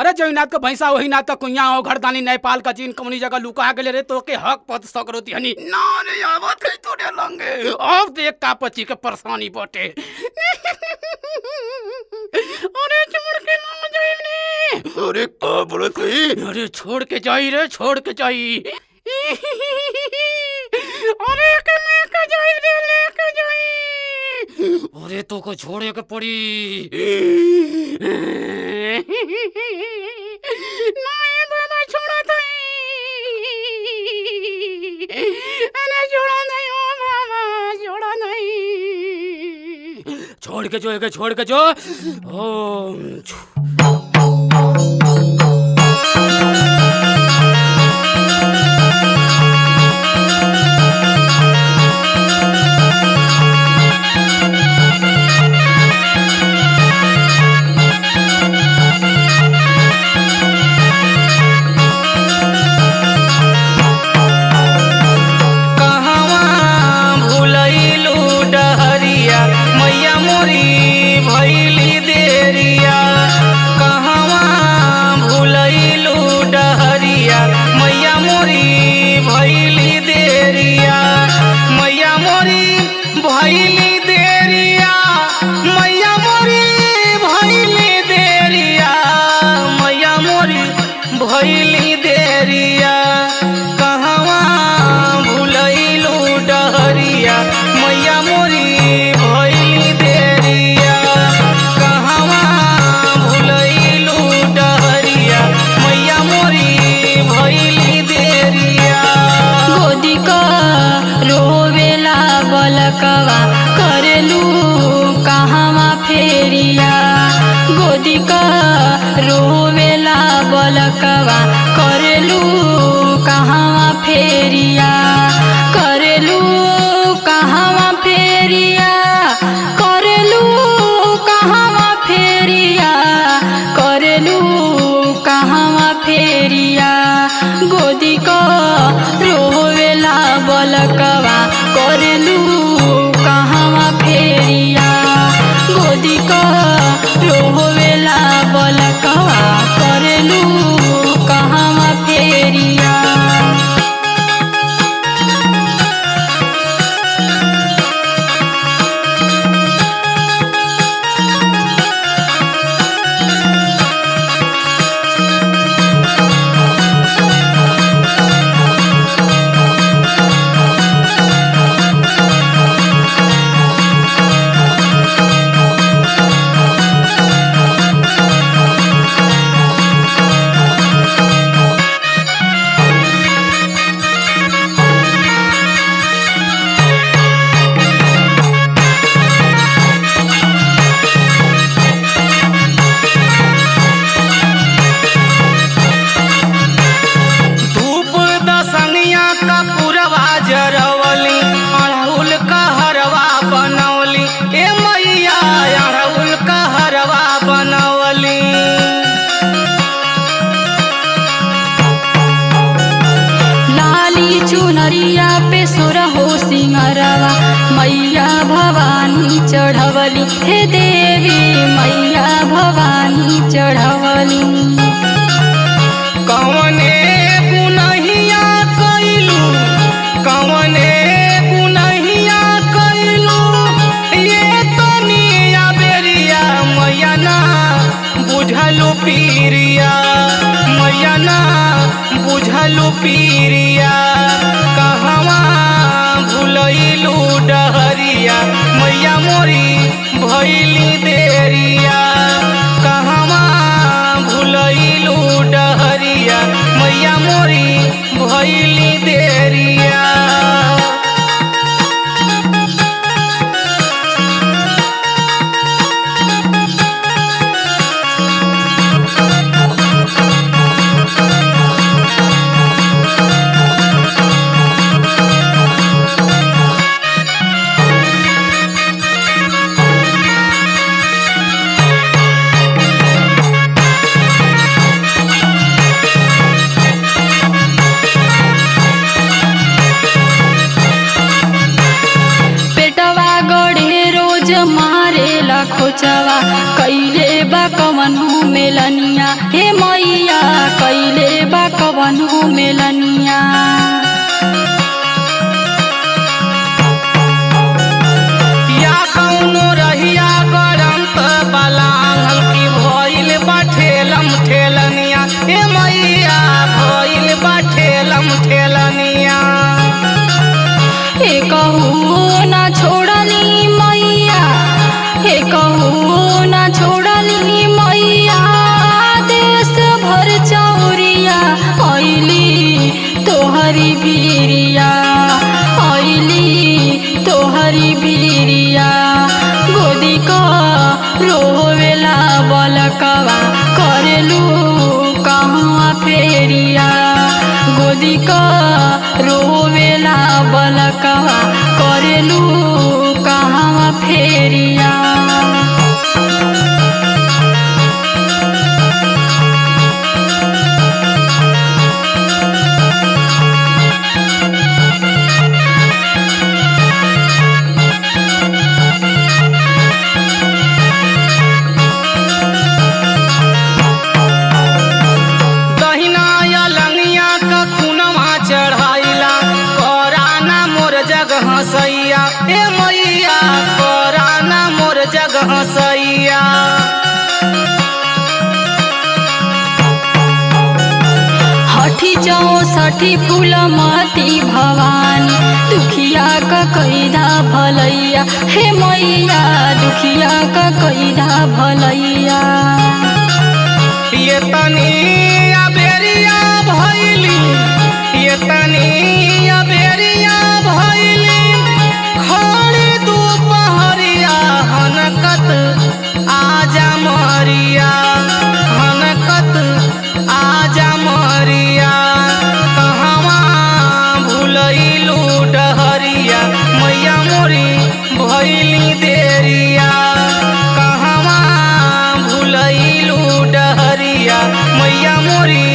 अरे जो नाथ का भैंसा वही नाथ का कुइया हो घरदानी नेपाल का चीन कमनी जगह लुका गेले रे तो के हक पद सकरोती हनी ना रे आवत है तोरे लंगे अब देख का पची के परेशानी बटे अरे छोड़ के ना जाई ने अरे का बोलत है अरे छोड़ के जाई रे छोड़ के जाई अरे के लेके जाई रे लेके जाई अरे तो को छोड़े के पड़ी नहीं बाबा छोड़ा अरे छोड़ा नहीं ओ बाबा छोड़ा नहीं छोड़ के जो ओम भइली देरिया कहवा भुलैलू डहरिया मैया मोरी भइली देरिया कहवा भुलैलू डहरिया मैया मोरी भइली देरिया गोदी का रोवेला बलकवा करेलू कहवा फेरिया गोदी का रोवेला बलकवा करेलू कहवा फेरिया करेलू कहवा फेरिया करेलू कहवा फेरिया करेलू कहवा फेरिया गोदी का रोवेला बलकवा करेलू कहवा फेरिया गोदी का रोवेला बलकवा करेलू कहवा फेरिया चुनरिया पे सुर हो सिंगरवा मैया भवानी चढ़वली हे देवी मैया भवानी चढ़वली कवने गुनहिया कइलू कवने गुनहिया कइलू ये तनिया बेरिया मैया ना बुझलू पीरिया मैया ना बुझलू पीरिया कहवा भुलैलू डहरिया मैया मोरी भइली देरिया कहवा भुलैलू डहरिया मैया मोरी भइली देरिया मारेला खोचवा कैले बा कवनो मेलनिया हे मैया कैले बा कवनो मेलनिया। या कौनो रहिया गरंत बलांगल की भइल बा ठेलम ठेलनिया, हे मैया भइल बा ठेलम ठेलनिया। हे कहू ना छोड़ली मैया, हे कहू ना छोड़ली मैया, देश भर चौरिया ऐली तोहरी भीरिया, ऐली तोहरी भीरिया। गोदी का रोवेला बलकवा करेलू कहवा फेरिया, गोदी का रोवेला बलकवा करेलू कहवा फेरिया। दहिना या लंगिया का खुनवा चढ़ाइला, कराना मोर जगह सैया, हे मैया कराना मोर जगह सैया। हठी चौसठी फूलमती भवानी, दुखिया का कैदा भलैया, हे मैया दुखिया का कैदा भलैया। ये तनी अबेरिया भइली, ये तनी अबेरिया भइली, खड़ी दोपहरिया हनकत आजा मरिया, हनकत आजा मरिया। कहवा भुलैलू डहरिया, मैया मोरी भइली देरिया, कहवा भुलैलू डहरिया, मैया मोरी